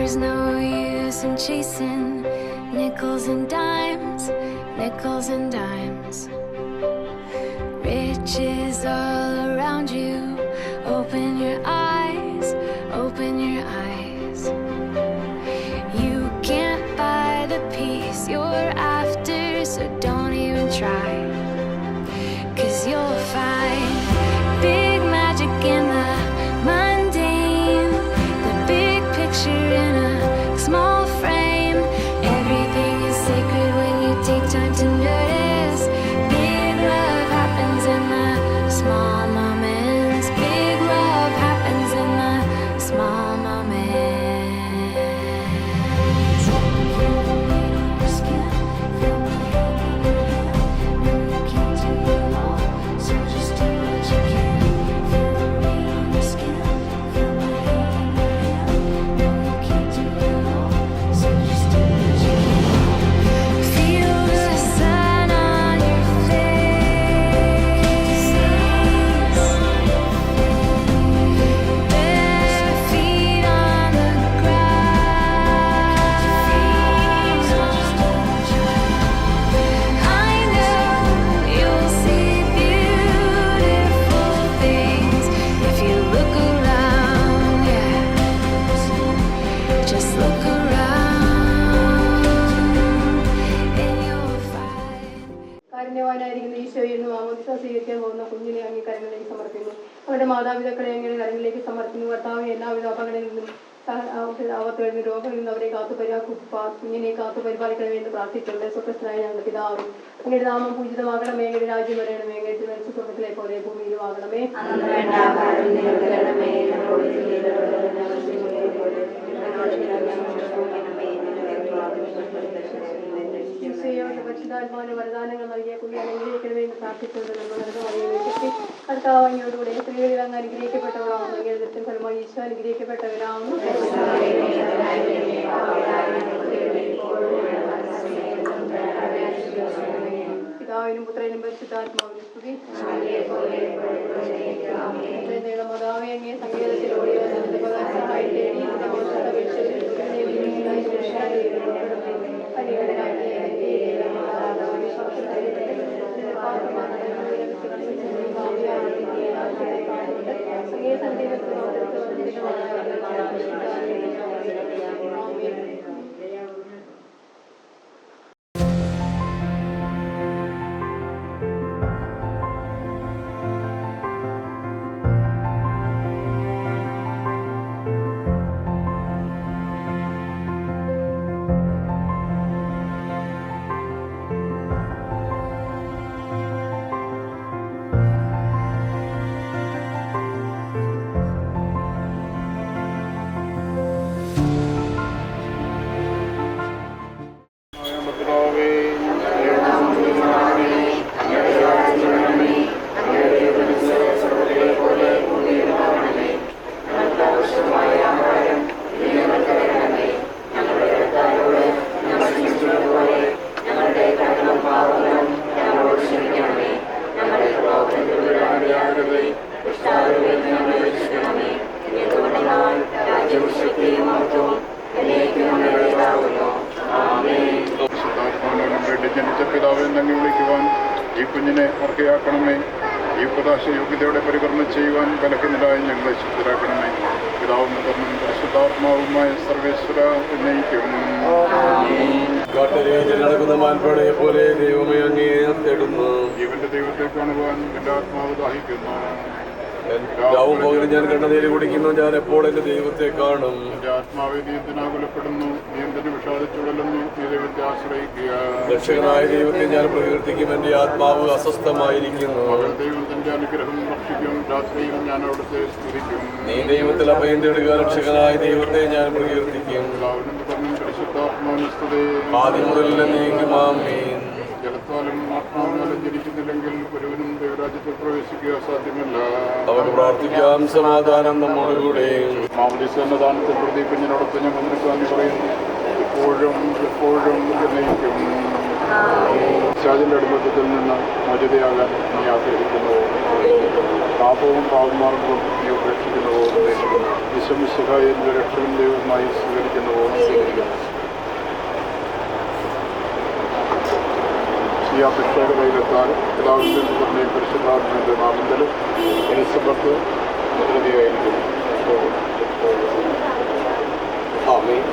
There's no use in chasing nickels and dimes, nickels and dimes. Riches all around you. Open your eyes, open your eyes. You can't buy the peace you're after, so don't even try. 'Cause you'll find big magic in the mundane, the big picture in a small frame. Everything is sacred when you take time to notice. Big love happens in the small moments. Big love happens in the small moments. Feel the weight on your skin, feel the heat in your hand. No, you can't do it all, so just do what you can. Feel the weight on your skin, feel the heat in your hand. No, you can't do it all, so just do what you can. Feel the sun on your face. Bare feet on the ground. I know you'll see beautiful things if you look around, yeah. Just look around and you'll find. കാരുണ്യവാനായിരിക്കുന്ന ഈശോയെ എന്ന് മാമോദിസ സ്വീകരിക്കാൻ പോകുന്ന കുഞ്ഞിനെ അങ്ങേ കരങ്ങളിലേക്ക് സമർപ്പിക്കുന്നു. അവരുടെ മാതാപിതാക്കളെ അങ്ങയുടെ കരങ്ങളിലേക്ക് സമർപ്പിക്കുന്നു. കർത്താവെ, എല്ലാവിധ അപകടങ്ങളിൽ നിന്നും ആപത്തുകളിൽ നിന്നും രോഗങ്ങളിൽ നിന്നും അവരെ കുഞ്ഞിനെ കാത്തു പരിപാലിക്കണമേ എന്ന് പ്രാർത്ഥിച്ചുകൊണ്ട് സ്വപ്നസ്ഥനായ ഞങ്ങളുടെ പിതാവും അങ്ങയുടെ നാമം പൂജിതമാകണമേ, അങ്ങയുടെ രാജ്യം വരണമേ, അങ്ങയുടെ മനുഷ്യ സ്വർഗത്തിലെ പോലെ ഭൂമിയിലും ആകണമേ. പരിശുദ്ധാത്മാവിന്റെ വരദാനങ്ങൾ നൽകിയ കുഞ്ഞിനെ അനുഗ്രഹിക്കണമേ എന്ന് പ്രാർത്ഥിച്ചുകൊണ്ട് നമ്മൾ കർത്താവ് അങ്ങയോടുകൂടെ സ്ത്രീകളിൽ അങ്ങ് അനുഗ്രഹിക്കപ്പെട്ടവളാവുന്നു. അങ്ങയുടെ ഫലമായി ഈശോ അനുഗ്രഹിക്കപ്പെട്ടവരാവുന്നു. പിതാവിനും പുത്രനും പരിശുദ്ധാത്മാവിനും സ്തുതി. മാതാവേ, അങ്ങേ സംഗീതത്തിലൂടെ സഹായം തേടി ജനിച്ച പിതാവിനെ തന്നെ വിളിക്കുവാൻ ഈ കുഞ്ഞിനെ ഓർക്കയാക്കണമേ. ഈ പ്രദാശ യോഗ്യതയോടെ പരികരണം ചെയ്യുവാൻ ബലഹീനരായി ഞങ്ങളെ ശുദ്ധരാക്കണമേ. പിതാവും പുത്രനും പരിശുദ്ധാത്മാവുമായ സർവേശ്വര എന്നേക്കും. നടക്കുന്ന മാൻപടയെ പോലെ ദൈവമേ അങ്ങേ തേടുന്നു. ജീവന്റെ ദൈവത്തെ കാണുവാൻ എൻ്റെ ആത്മാവ് ദാഹിക്കുന്നു. രാവും പകലും ഞാൻ കണ്ണുനീര് കുടിക്കുന്നു. ഞാൻ എപ്പോൾ എന്റെ ദൈവത്തെ കാണും. എന്റെ ആത്മാവെ നീ എന്തിനാകുലപ്പെടുന്നു? നീ എന്തിനു വിഷാദിച്ചുടലുന്നു? നീ ദൈവത്തെ ആശ്രയിക്കുക. രക്ഷകനായ ദൈവത്തെ ഞാൻ പ്രകീർത്തിക്കും. എന്റെ ആത്മാവ് അസ്വസ്ഥമായിരിക്കുന്നു. പകൽ ദൈവത്തിന്റെ അനുഗ്രഹം ഭക്ഷിക്കും, രാത്രിയും ഞാൻ അവിടുത്തെ സ്തുതിക്കും. നീ ദൈവത്തിൽ അഭയം തേടുക. രക്ഷകനായ ദൈവത്തെ ഞാൻ പ്രകീർത്തിക്കും. പരിശുദ്ധാത്മാവിന് സ്തുതി. ആദ്യം മുതൽ എന്നേക്കും ആമേൻ. ജലത്താലും ആത്മാവിനാലും ജനിക്കുന്നില്ലെങ്കിൽ ഒരുവനും ദൈവരാജ്യത്തിൽ പ്രവേശിക്കുക സാധ്യമല്ല. അവർക്ക് പ്രാർത്ഥിക്കാം. സമാധാനം നമ്മോടുകൂടെ. മാമോദീസ എന്ന ദാനത്തെ പ്രതി കുഞ്ഞിനോടൊപ്പം ഞങ്ങൾ നിനക്ക് നന്ദി പറയുന്നു. ഇപ്പോഴും എപ്പോഴും എന്നേക്കും. പിശാചിന്റെ അടിമത്തത്തിൽ നിന്ന് മോചിതയാകാൻ നീ ആഗ്രഹിക്കുന്നുവോ? പാപവും പാപമാർഗവും നീ ഉപേക്ഷിക്കുന്നുവോ? ഈശോമിശിഹായെ നിന്റെ രക്ഷകൻ ദൈവമായി സ്വീകരിക്കുന്നുവോ? ഈ അപേക്ഷയുടെ കയ്യിലെത്താൻ പിതാവിൻ്റെ പുത്രനെയും പരിശുദ്ധാത്മാവിൻ്റെ നാമത്തിൽ എലിസബത്ത് മുദ്രതയായിരിക്കും. ആമേൻ.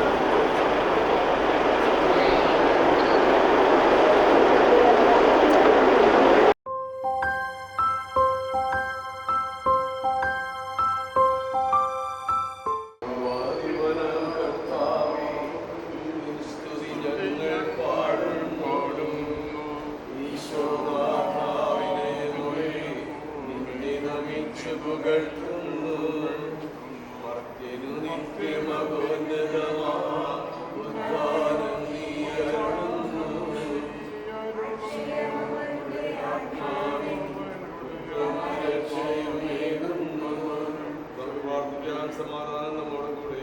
സമാധാനം നമ്മോട് കൂടെ.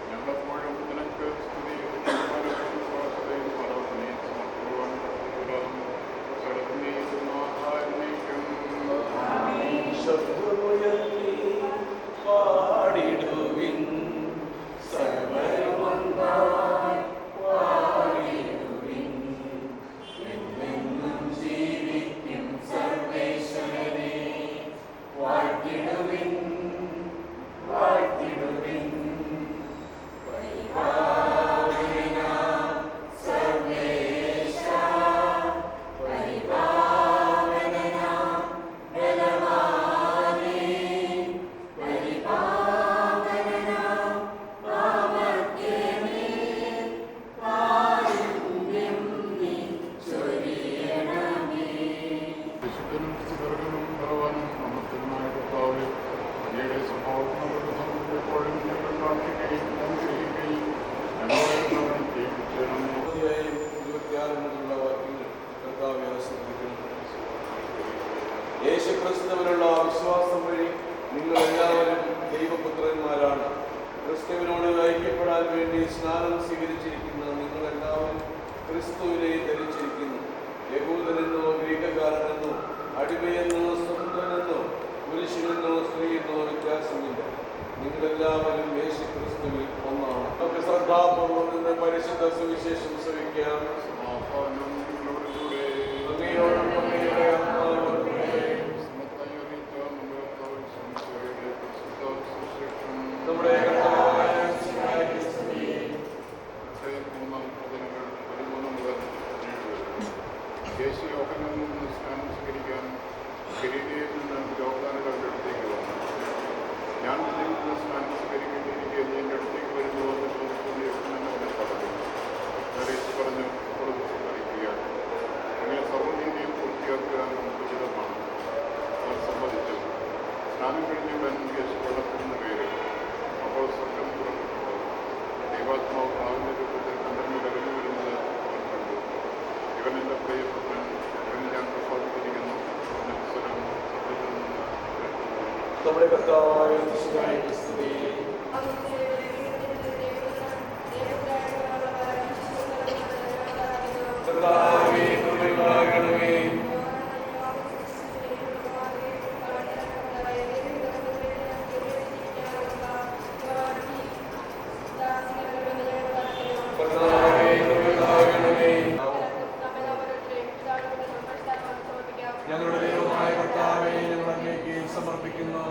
ഞങ്ങളെപ്പോഴും നിനക്ക് പാടിടുവിൻ യേശുക്രിസ്തുവിനുള്ള വിശ്വാസം വഴി നിങ്ങൾ എല്ലാവരും ദൈവപുത്രന്മാരാണ്. ക്രിസ്തുവിനോട് ഐക്യപ്പെടാൻ വേണ്ടി സ്നാനം സ്വീകരിച്ചിരിക്കുന്ന നിങ്ങൾ എല്ലാവരും ക്രിസ്തുവിനെ ധരിച്ചിരിക്കുന്നു. യഹൂദനെന്നോ ഗ്രീക്കക്കാരനെന്നോ അടിമയെന്നോ സ്വതന്ത്രനെന്നോ പുരുഷനെന്നോ സ്ത്രീയെന്നോ വ്യത്യാസമില്ല. നിങ്ങളെല്ലാവരും യേശുക്രിസ്തുവിൽ ഒന്നാണ്. നമുക്ക് ശ്രദ്ധാപൂർവ്വം നിന്ന് പരിശുദ്ധ സുവിശേഷം ശ്രവിക്കാം. നമ്മുടെ യേശു യോഹന്നാനിൽ നിന്ന് സ്നാനം സ്വീകരിക്കാൻ ഗലീലയിൽ നിന്ന് യോഹന്നാനുകളുടെ അടുത്തേക്ക് വന്നു. ഞാൻ നിന്നിൽ നിന്ന് സ്നാനം സ്വീകരിക്കേണ്ടിയിരിക്കെ നീ എൻ്റെ അടുത്തേക്ക് വരുന്നു എന്ന് ചോദിച്ചുകൊണ്ട് യോഹന്നാൻ അവനെ പറഞ്ഞു. യേശു പറഞ്ഞു, ഇപ്പോൾ സംസാരിക്കുക, അങ്ങനെ സർവ്വനീതിയും പൂർത്തിയാക്കുക ഉചിതമാണ്. അവർ സമ്മതിച്ചു. സ്നാനം കഴിഞ്ഞുടൻ യേശു വെള്ളത്തിൽ നിന്ന് കയറി. അപ്പോൾ സ്വർഗ്ഗം തുറക്കപ്പെട്ടു. ദൈവാത്മാവ് പ്രാവിന്റെ രൂപത്തിൽ കണ്ടറിഞ്ഞ് കരഞ്ഞു വരുന്നത് അവൻ കണ്ടു. ഇവൻ എൻ്റെ പ്രിയപുത്രൻ, ഇവന് ഞാൻ പ്രസാദിച്ചിരിക്കുന്നു. സ്വരം സത്യത്തിൽ നിന്ന് നമ്മുടെ കർത്താവായ യേശുവിന്റെ സ്തുതി. കർത്താവേ കൃപയുണ്ടാകണമേ. ഞങ്ങളുടെ ദൈവമായ കർത്താവേ, ഞങ്ങൾ അങ്ങേക്ക് സമർപ്പിക്കുന്നു.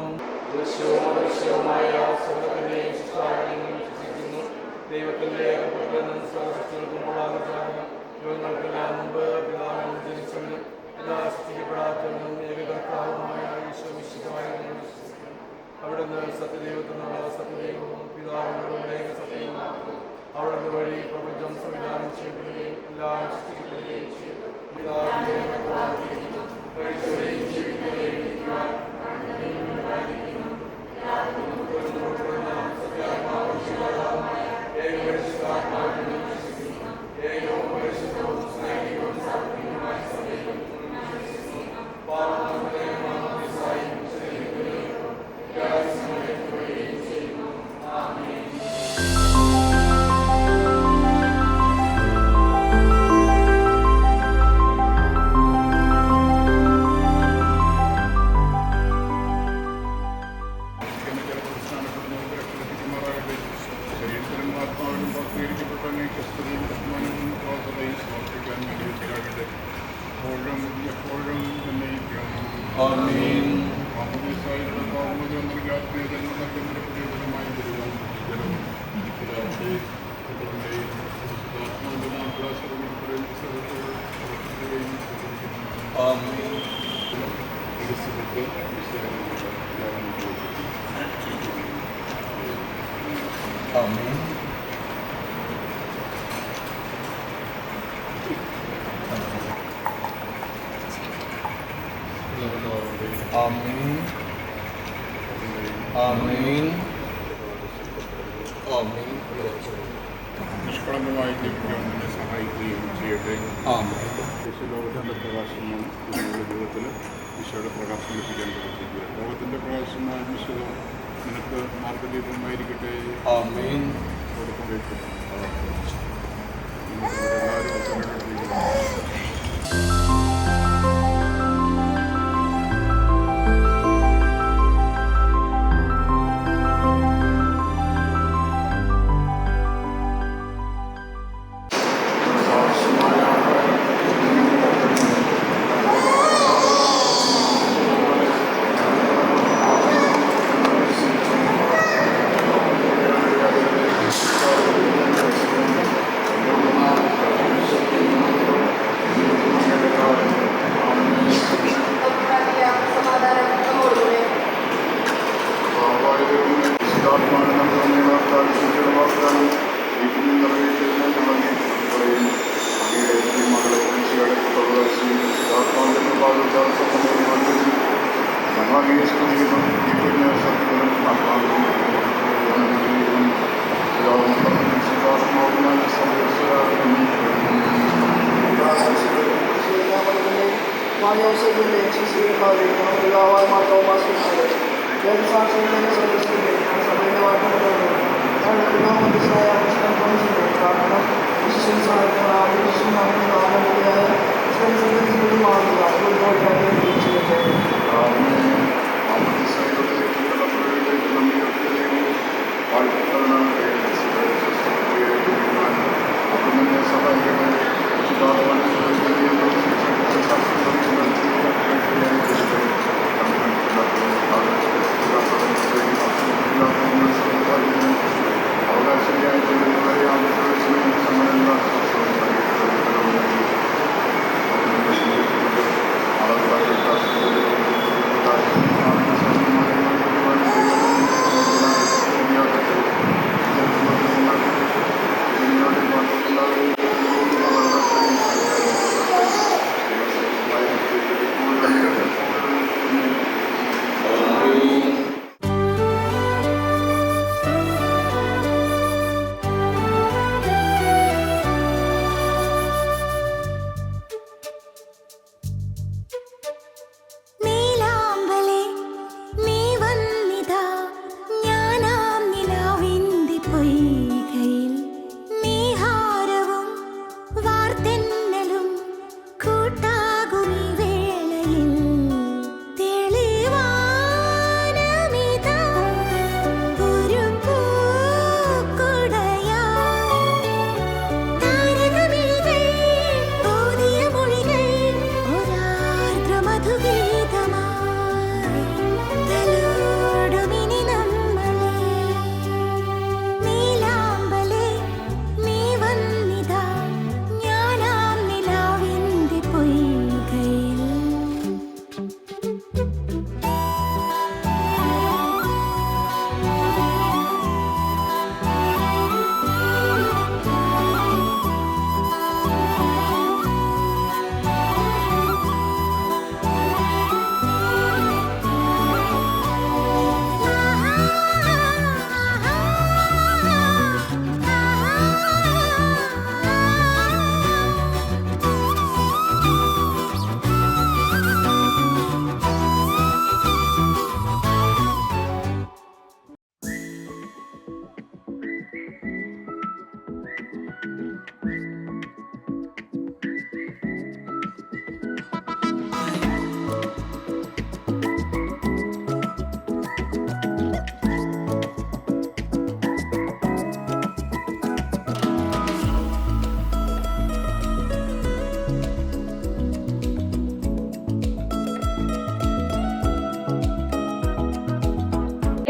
ദൃശ്യവുമായ സ്വർഗ്ഗത്തിന്റെയും ശിക്ഷാവിധിയും വിശ്വസിക്കുന്നു. ദൈവത്തിന്റെ ഏകപുത്രനും സർവ്വശക്തികൾക്കും കൂടാതെയാകുന്ന യുഗങ്ങൾക്കെല്ലാം മുമ്പ് പിതാവിനും ജനിച്ചവനും എല്ലാ സൃഷ്ടിക്കപ്പെടാത്തവനും ഏകകർത്താവുമായ ഈശോമിശിഹായെ ഞങ്ങൾ വിശ്വസിക്കുന്നു. അവിടുന്ന് സത്യദൈവത്തിനുള്ള സത്യദൈവവും പിതാവിനോടും ഏകസത്യവുമാകുന്നു. അവിടുന്ന് വഴി പ്രപഞ്ചം സംവിധാനം ചെയ്യപ്പെടുകയും എല്ലാം സൃഷ്ടിക്കപ്പെടുകയും ചെയ്തു. പിതാവിനെ ആമേൻ. മാമോദീസായുടെ പാവമോചനം നൽകാത്ത ജന്മത്തിന്റെ പ്രയോജനമായി വരുവാൻ ജനവും പിതാവിന്റെയും പുത്രന്റെയും പരിശുദ്ധാത്മാവിന്റെ നാമത്തിൽ ആശീർവദിക്കപ്പെടുകയും സർവ്വത്തെയും ആമേൻ. വികസിപ്പിച്ച് ആമേൻ. ആമേൻ. ആമേൻ. ആമേൻ. നിഷ്കളങ്കമായി ജീവിക്കാൻ എന്നെ സഹായിക്കുകയും ചെയ്യട്ടെ. ആമേൻ. ലോകത്തിൻ്റെ പ്രകാശമാണ് നമ്മുടെ ജീവിതത്തിൽ ഈശോയുടെ പ്രകാശം ലഭിക്കാൻ പ്രവർത്തിക്കുക. ലോകത്തിൻ്റെ പ്രകാശമായ ഈശോ നിനക്ക് മാർഗദീപമായിരിക്കട്ടെ. ആമേൻ. കൊടുക്കും വയ്ക്കും എല്ലാവരും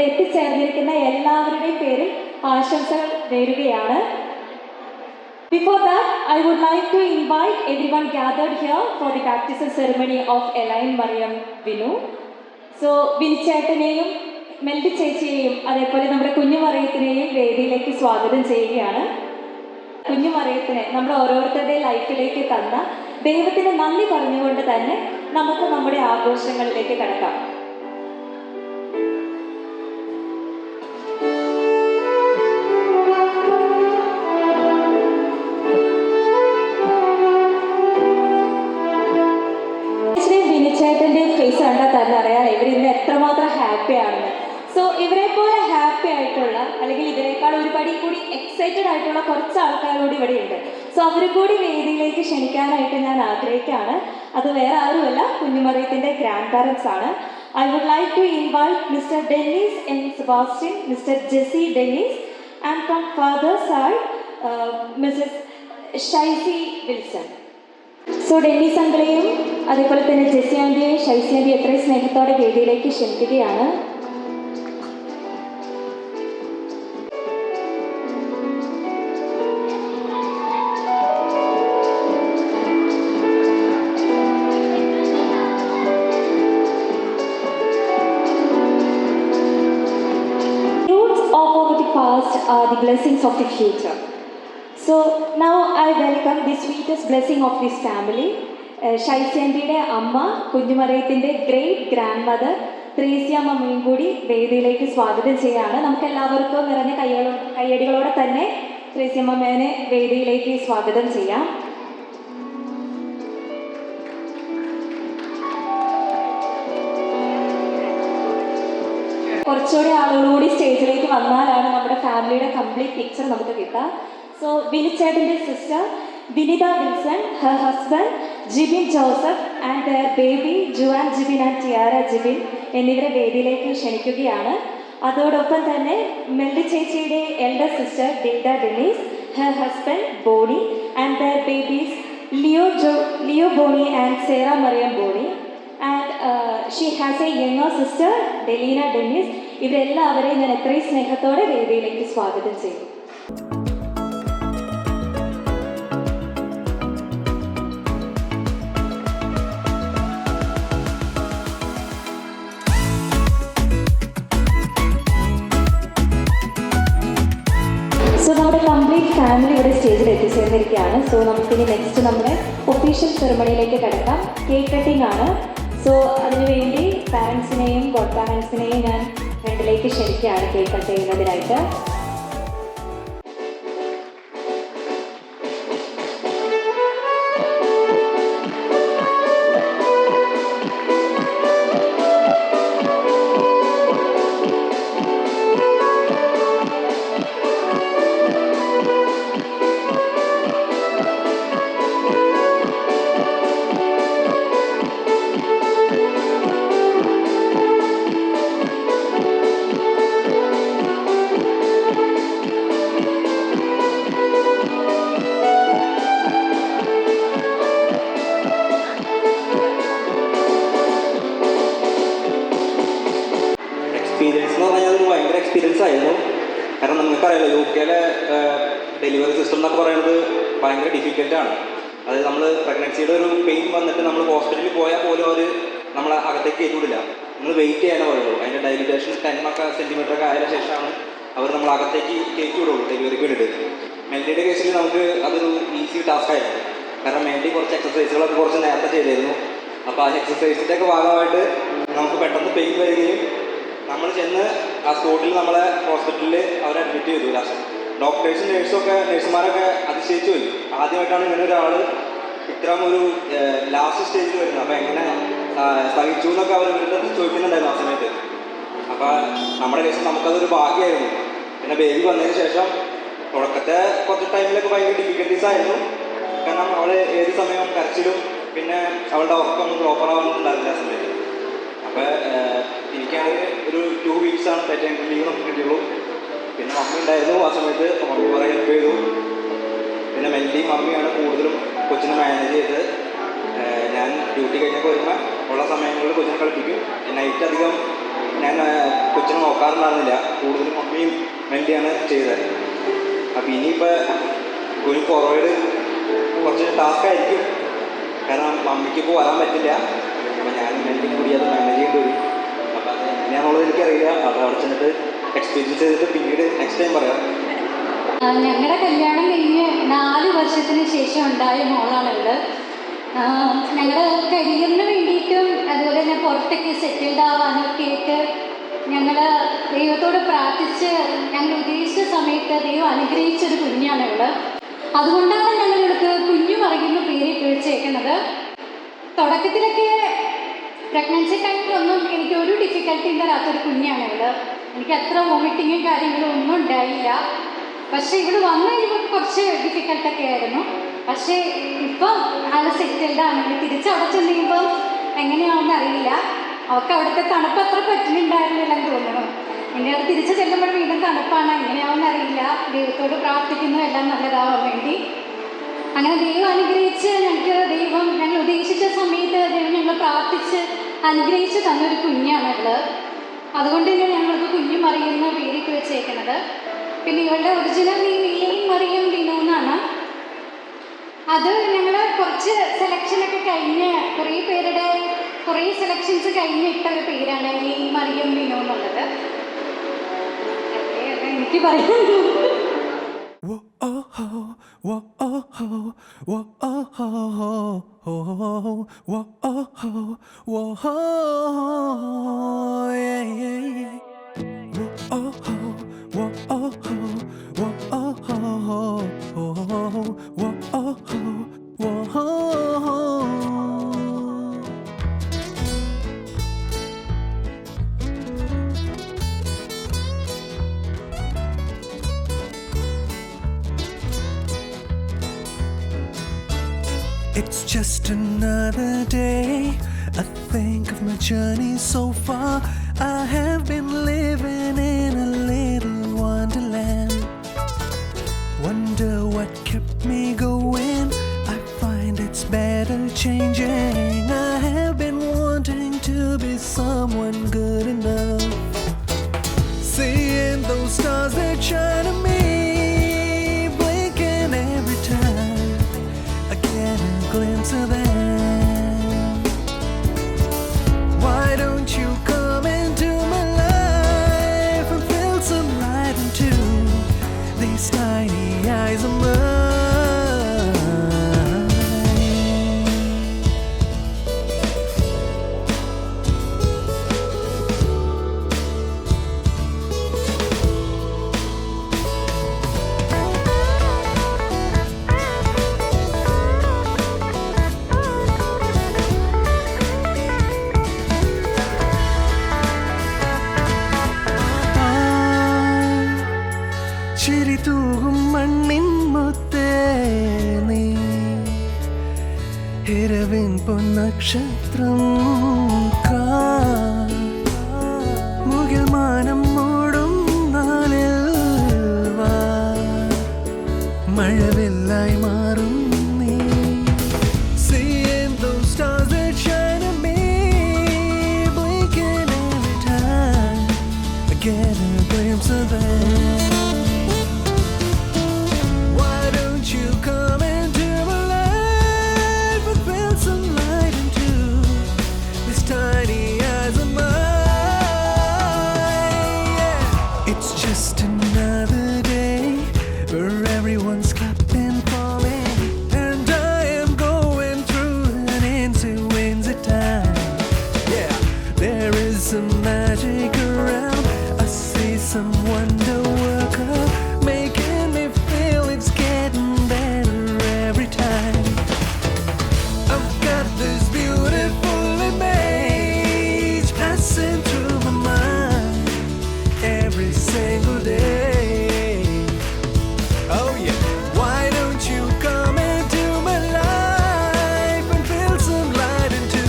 എത്തിച്ചേർന്നിരിക്കുന്ന എല്ലാവരുടെയും പേരിൽ ആശംസകൾ നേരുകയാണ്. Before that, I would like to invite everyone gathered here for the baptism ceremony of Elaine Mariam Vinu. So, വിനിച്ചേട്ടനെയും മെൽഡി ചേച്ചിയെയും അതേപോലെ നമ്മുടെ കുഞ്ഞുമറിയത്തിനെയും വേദിയിലേക്ക് സ്വാഗതം ചെയ്യുകയാണ്. കുഞ്ഞുമറിയത്തിനെ നമ്മൾ ഓരോരുത്തരുടെ ലൈഫിലേക്ക് തന്ന ദൈവത്തിന് നന്ദി പറഞ്ഞുകൊണ്ട് തന്നെ നമുക്ക് നമ്മുടെ ആഘോഷങ്ങളിലേക്ക് കടക്കാം. വിനിച്ചേട്ടൻ്റെ ഫേസ് കണ്ടാൽ തന്നെ അറിയാം ഇവരിന്ന് എത്രമാത്രം ഹാപ്പി ആണെന്ന്. സോ ഇവരെ പോലെ ഹാപ്പി ആയിട്ടുള്ള അല്ലെങ്കിൽ ഇവരെക്കാൾ ഒരു പടി കൂടി എക്സൈറ്റഡ് ആയിട്ടുള്ള കുറച്ച് ആൾക്കാരോട് ഇവിടെ ഉണ്ട്. സോ അവരും കൂടി വേദിയിലേക്ക് ക്ഷണിക്കാനായിട്ട് ഞാൻ ആഗ്രഹിക്കുകയാണ്. അത് വേറെ ആരുമല്ല, കുഞ്ഞുമറിയത്തിൻ്റെ ഗ്രാൻഡ് പാരൻസ് ആണ്. I would like to invite Mr. Dennis and Sebastian, Mr. Jesse Dennis, and from father side, Mrs. Shaisi Wilson. So Dennis അങ്കിളെയും അതേപോലെ തന്നെ ജെസ്സി ആൻറ്റിയെയും ഷൈസി ആൻറ്റിയും എത്രയും സ്നേഹത്തോടെ വേദിയിലേക്ക് ക്ഷണിക്കുകയാണ്. Are the blessings of the future. So now I welcome the sweetest blessing of this family. ഷൈസി ആൻറ്റിയുടെ അമ്മ കുഞ്ഞുമറിയത്തിൻ്റെ great grand mother Thresia മമ്മിയും കൂടി വേദിയിലേക്ക് സ്വാഗതം ചെയ്യുകയാണ്. നമുക്ക് എല്ലാവർക്കും നിറഞ്ഞ കയ്യടികളോടെ തന്നെ ത്രേസ്യ മമ്മേനെ വേദിയിലേക്ക് സ്വാഗതം ചെയ്യാം. കുറച്ചുകൂടി ആളുകളൂടി സ്റ്റേജിലേക്ക് വന്നാലാണ് നമ്മുടെ ഫാമിലിയുടെ കംപ്ലീറ്റ് പിക്ചർ നമുക്ക് കിട്ടുക. സോ വിനിച്ചേട്ടൻ്റെ sister Vinitha Wilson, her husband Jibin Joseph and their baby Juan Jibin and Tiara Jibin എന്നിവരെ വേദിയിലേക്ക് ക്ഷണിക്കുകയാണ്. അതോടൊപ്പം തന്നെ മെൽഡി ചേച്ചിയുടെ elder sister Dilda Dennis, her husband Boney and their babies Leo Boney and Sera Mariam Boney and she has a younger sister Delina Dennis. ഇവരെല്ലാവരെയും ഞാൻ എത്രയും സ്നേഹത്തോടെ വേദിയിലേക്ക് സ്വാഗതം ചെയ്യും. സോ നമ്മുടെ കംപ്ലീറ്റ് ഫാമിലി ഇവിടെ സ്റ്റേജിൽ എത്തിച്ചേർന്നിരിക്കുകയാണ്. സോ നമുക്കിനി നെക്സ്റ്റ് നമ്മുടെ ഒഫീഷ്യൽ സെറമണിയിലേക്ക് കിടക്കാം. കേക്ക് കട്ടിംഗ് ആണ്. സോ അതിനുവേണ്ടി പാരൻസിനെയും ഗോഡ് പാരൻസിനെയും ഞാൻ ഫ്രണ്ടിലേക്ക് ക്ഷണിക്കുകയാണ് കേക്ക് കട്ട് ചെയ്യുന്നതിനായിട്ട്. എക്സ്പീരിയൻസ് എന്ന് പറഞ്ഞാൽ ഒരു ഭയങ്കര എക്സ്പീരിയൻസ് ആയിരുന്നു. കാരണം നമുക്കറിയാലോ UK ഡെലിവറി സിസ്റ്റം എന്നൊക്കെ പറയുന്നത് ഭയങ്കര ഡിഫിക്കൽട്ടാണ്. അതായത് നമ്മൾ പ്രഗ്നൻസിയുടെ ഒരു പെയിൻ വന്നിട്ട് നമ്മൾ ഹോസ്പിറ്റലിൽ പോയാൽ പോലും അവർ നമ്മളെ അകത്തേക്ക് കയറ്റിവിടില്ല. നമ്മൾ വെയിറ്റ് ചെയ്യാനേ പറയുള്ളൂ. അതിൻ്റെ ഡൈലിറ്റേഷൻ 10 സെൻറ്റിമീറ്ററൊക്കെ ആയതിനു ശേഷമാണ് അവർ നമ്മൾ അകത്തേക്ക് കയറ്റി വിടുള്ളൂ ഡെലിവറിക്ക് വേണ്ടിയിട്ട്. മെൽഡിയുടെ കേസിൽ നമുക്ക് അതൊരു ഈസി ടാസ്ക് ആയിരുന്നു. കാരണം മെൽഡി കുറച്ച് എക്സസൈസുകളൊക്കെ കുറച്ച് നേരത്തെ ചെയ്തിരുന്നു. അപ്പോൾ ആ എക്സസൈസിൻ്റെ ഒക്കെ ഭാഗമായിട്ട് നമുക്ക് പെട്ടെന്ന് പെയിൻ വരികയും നമ്മൾ ചെന്ന് ആ സ്പോട്ടിൽ നമ്മളെ ഹോസ്പിറ്റലിൽ അവരെ അഡ്മിറ്റ് ചെയ്തു. ലാസ്റ്റ് ഡോക്ടേഴ്സും നഴ്സുമാരൊക്കെ അതിശയിച്ചു പോയി. ആദ്യമായിട്ടാണ് ഇങ്ങനെ ഒരാൾ ഇത്തരം ഒരു ലാസ്റ്റ് സ്റ്റേജിൽ വരുന്നത്. അപ്പോൾ എങ്ങനെ സഹിച്ചു എന്നൊക്കെ അവർ ഇവരുടെ ചോദിക്കുന്നുണ്ടായിരുന്നു ആ സമയത്ത്. അപ്പോൾ നമ്മുടെ കേസിൽ നമുക്കതൊരു ഭാഗ്യമായിരുന്നു. പിന്നെ ബേബി വന്നതിന് ശേഷം തുടക്കത്തെ കുറച്ച് ടൈമിലൊക്കെ ഭയങ്കര ഡിഫിക്കൽട്ടീസ് ആയിരുന്നു. കാരണം അവൾ ഏത് സമയവും കരച്ചിലും പിന്നെ അവളുടെ ഉറക്കമൊന്നും പ്രോപ്പർ ആവുന്നുണ്ടായിരുന്നില്ല ആ സമയത്ത്. അപ്പോൾ എനിക്കാണെങ്കിൽ ഒരു 2 വീക്സാണ് പെറ്റേണിറ്റി ലീവ് നമുക്ക് കിട്ടിയുള്ളൂ. പിന്നെ മമ്മി ഉണ്ടായിരുന്നു ആ സമയത്ത്. മമ്മി കുറേ ഹെൽപ്പ് ചെയ്തു. പിന്നെ മെൽഡിയും മമ്മിയാണ് കൂടുതലും കൊച്ചിനെ മാനേജ് ചെയ്തത്. ഞാൻ ഡ്യൂട്ടി കഴിഞ്ഞൊക്കെ വരുമ്പോൾ ഉള്ള സമയങ്ങളിൽ കൊച്ചിനെ കളിപ്പിക്കും. നൈറ്റ് അധികം ഞാൻ കൊച്ചിനെ നോക്കാറുണ്ടായിരുന്നില്ല, കൂടുതലും മമ്മിയും മെല്ലിയാണ് ചെയ്തത്. അപ്പോൾ ഇനിയിപ്പോൾ ഒരു ഫോർവേഡ് കുറച്ച് ടാസ്ക് ആയിരിക്കും, കാരണം മമ്മിക്ക് ഇപ്പോൾ വരാൻ പറ്റില്ല. അപ്പോൾ ഞാനും മെല്ലിയും കൂടി അത് മാനേജ് ചെയ്യേണ്ടി വരും. അപ്പോൾ അത് എങ്ങനെയാണെന്നുള്ളത് എനിക്കറിയില്ല. അത് അവിടെ ചെന്നിട്ട് എക്സ്പീരിയൻസ് ചെയ്തിട്ട് പിന്നീട് നെക്സ്റ്റ് ടൈം പറയാം. ഞങ്ങളുടെ കല്യാണം കഴിഞ്ഞ് 4 വർഷത്തിന് ശേഷം ഉണ്ടായ മോളാണുള്ളത്. ഞങ്ങൾ കരിയറിന് വേണ്ടിയിട്ടും അതുപോലെ തന്നെ പുറത്തേക്ക് സെറ്റിൽഡ് ആവാനൊക്കെ ആയിട്ട് ഞങ്ങൾ ദൈവത്തോട് പ്രാർത്ഥിച്ച് ഞങ്ങൾ ഉദ്ദേശിച്ച സമയത്ത് ദൈവം അനുഗ്രഹിച്ചൊരു കുഞ്ഞാണുള്ളത്. അതുകൊണ്ടാണ് ഞങ്ങൾ ഇവർക്ക് കുഞ്ഞു മറിയുന്ന പേരിട്ട് വെച്ചേക്കുന്നത്. തുടക്കത്തിലൊക്കെ പ്രഗ്നൻസി ടൈമിലൊന്നും എനിക്ക് ഒരു ഡിഫിക്കൽട്ടിയും തരാത്തൊരു കുഞ്ഞാണുള്ളത്. എനിക്ക് അത്ര വോമിറ്റിങ്ങും കാര്യങ്ങളും ഒന്നും ഉണ്ടായില്ല. പക്ഷേ ഇവിടെ വന്നു കഴിഞ്ഞപ്പോൾ കുറച്ച് ഡിഫിക്കൽട്ടൊക്കെ ആയിരുന്നു. പക്ഷേ ഇപ്പം ആൾ സെറ്റിൽഡ് ആണെങ്കിൽ തിരിച്ചവിടെ ചെന്ന് കഴിയുമ്പോൾ എങ്ങനെയാണെന്ന് അറിയില്ല. അവർക്ക് അവിടുത്തെ തണുപ്പ് അത്ര പറ്റുന്നുണ്ടായിരുന്നില്ലെന്ന് തോന്നുന്നു. എൻ്റെ അവിടെ തിരിച്ച് ചെല്ലുമ്പോൾ വീണ്ടും തണുപ്പാണ്, എങ്ങനെയാണെന്ന് അറിയില്ല. ദൈവത്തോട് പ്രാർത്ഥിക്കുന്നു എല്ലാം നല്ലതാവാൻ വേണ്ടി. അങ്ങനെ ദൈവം അനുഗ്രഹിച്ച് ഞങ്ങൾ ഉദ്ദേശിച്ച സമയത്ത് ദൈവം ഞങ്ങൾ പ്രാർത്ഥിച്ച് അനുഗ്രഹിച്ച് തന്നൊരു കുഞ്ഞാണുള്ളത്. അതുകൊണ്ട് തന്നെ ഞങ്ങൾക്ക് കുഞ്ഞു മറിയുന്ന പേരിട്ട് വെച്ചേക്കുന്നത്. പിന്നെ ഇവളുടെ ഒറിജിനൽ നെയിം ഇലൈൻ മറിയം ബിനു എന്നാണ്. അത് ഞങ്ങൾ കുറച്ച് സെലക്ഷനൊക്കെ കഴിഞ്ഞ് കുറേ സെലക്ഷൻസ് കഴിഞ്ഞ് ഇട്ട ഒരു പേരാണ് ഇലൈൻ മറിയം ബിനു എന്നുള്ളത്. എനിക്ക് പറയാനുള്ളൂ. It's just another day. I think of my journey so far. I have been living in a little wonderland. Wonder what kept me going. I find it's better changing. I have been wanting to be someone good enough. Seeing those stars that shine at me, blinking every time I get a glimpse of them. Why don't you come into my life and fill some light into these tiny eyes of mine? ചിരി തൂകും മണ്ണിൻ മുത്തേ നീ, ഇരവിൻ പൊന്നക്ഷത്രം മുകിൽ മാനം മൂടും നാളിൽ വാ, മഴവില്ലായി മാറും നീ. Seeing those stars that shine at me, blinking every time I get a glimpse of them. It's just another day where everyone's clapping for me, and I am going through an influenza time. Yeah, there is some magic around. I see some wonder worker making me feel it's getting better every time. I've got this beautiful image passing through my mind every single day. Oh yeah, why don't you come into my life and fill some light into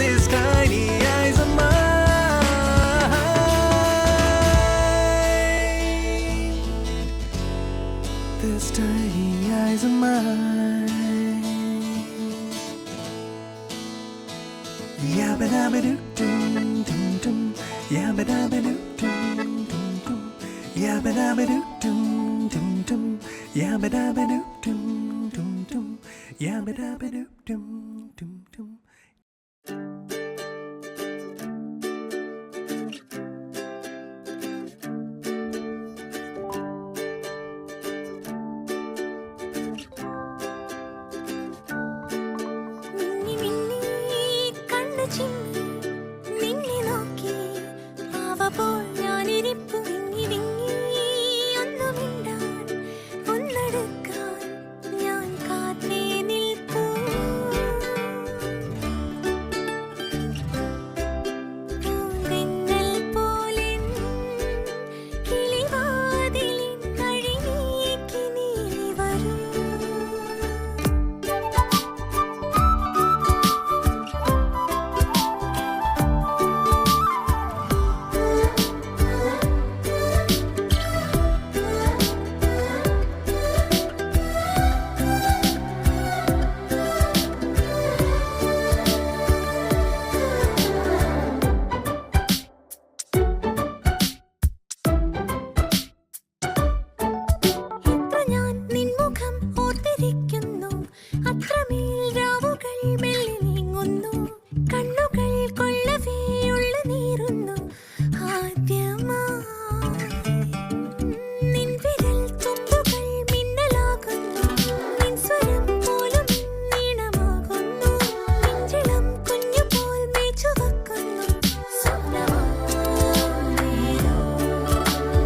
these tiny eyes of mine? dabba doo dum dum dum. Yabba dabba doo dum dum dum. Yabba dabba doo dum dum dum. മിന്നി മിന്നി കണ്ണ് ചിമ്മി നിന്നെ നോക്കി പാവപോൽ ഞാനിരിപ്പു വിങ്ങി വിങ്ങി ഒന്നു മിണ്ടാൻ ഒന്നെടുക്കാൻ ഞാൻ കാത്തേ നിൽപ്പൂ പൂന്തെന്നൽ പോലെൻ കിളിവാതിലിൻ വഴി നീക്കി നീ വരൂ എത്ര ഞാൻ നിൻമുഖം ഓർത്തിരിക്കുന്നു അത്രമേൽ രാവുകൾ മെല്ലെ നീങ്ങുന്നു കണ്ണുകൾ കൊള്ളവേ ഉള്ള നീറുന്നു ആദ്യമായി നിൻ വിരൽ തുമ്പുകൾ മിന്നലാകുന്നു നിൻ സ്വരം പോലും നീണമാകുന്നു നെഞ്ചിളം കുഞ്ഞുപോൽ മേച്ചു വെക്കുന്നു സ്വപ്നമായേതോ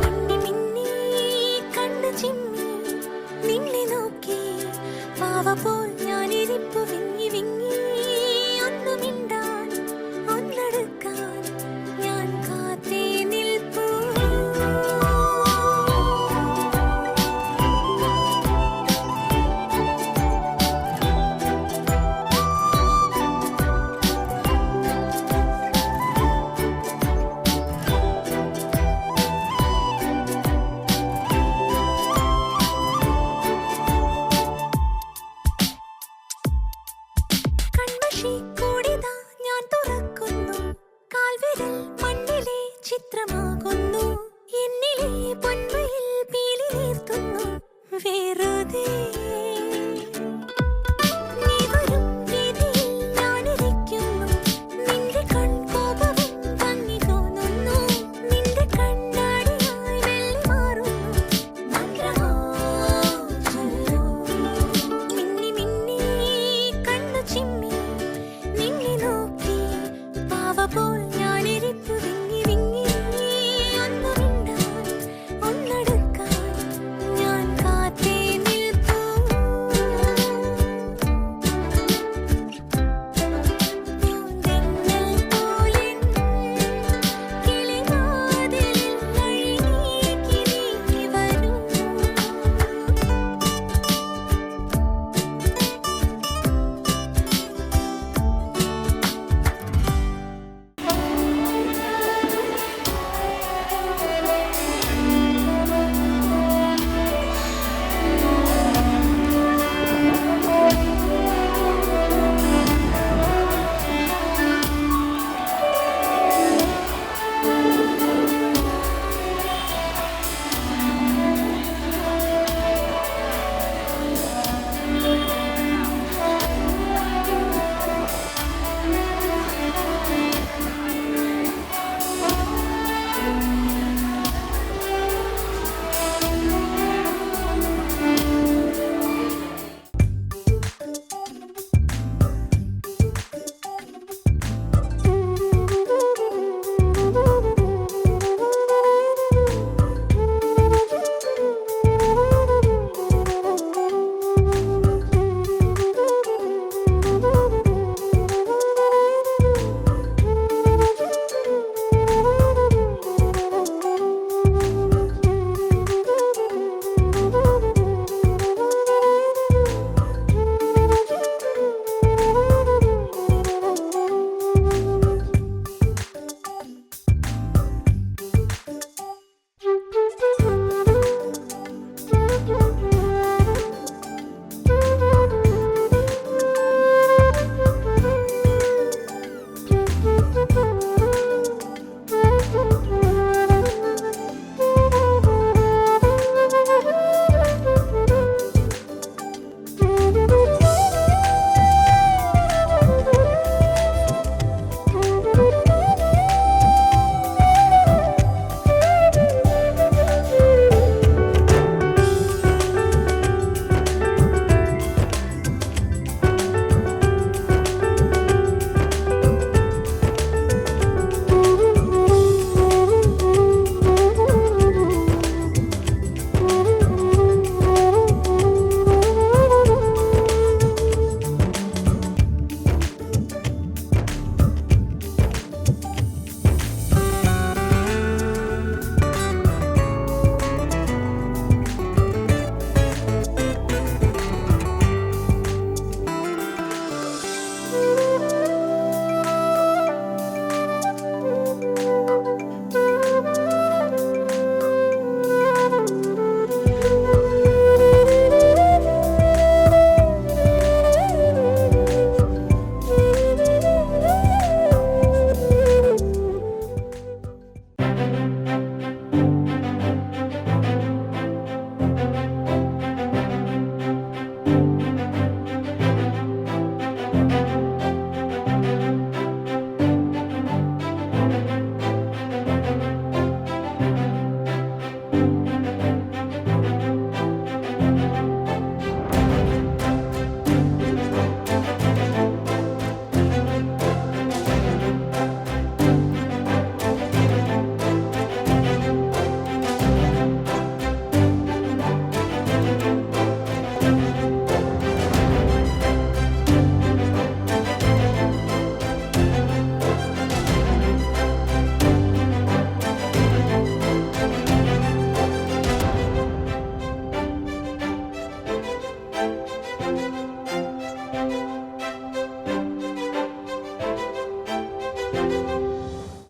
മിന്നി മിന്നി കണ്ണ് ചിമ്മി നിന്നെ നോക്കി പാവപോൽ ഞാനിരിപ്പു വിങ്ങി വിങ്ങി ഒന്നു മിണ്ടാൻ ഒന്നെടുക്കാൻ ഞാൻ കാത്തേ നിൽപ്പൂ കൺമഷി കൂടിതാ ഞാൻ തുറക്കുന്നു കാൽവിരൽ മണ്ണിലെ ചിത്രമാകുന്നു എന്നിലെ പൊന്മയിൽ പീലി നീർത്തുന്നു വെറുതെ നീ വരും വീതിയിൽ ഞാനിരിക്കുന്നു നിന്റെ കൺകോപവും ഭംഗി തോന്നുന്നു നിന്റെ കണ്ണാടിയായി മെല്ലെ മാറുന്നു മന്ത്രമോ ചൊല്ലൂ മിന്നി മിന്നി കണ്ണു ചിമ്മി നിന്നെ നോക്കി പാവപോൽ ഞാനിരിപ്പു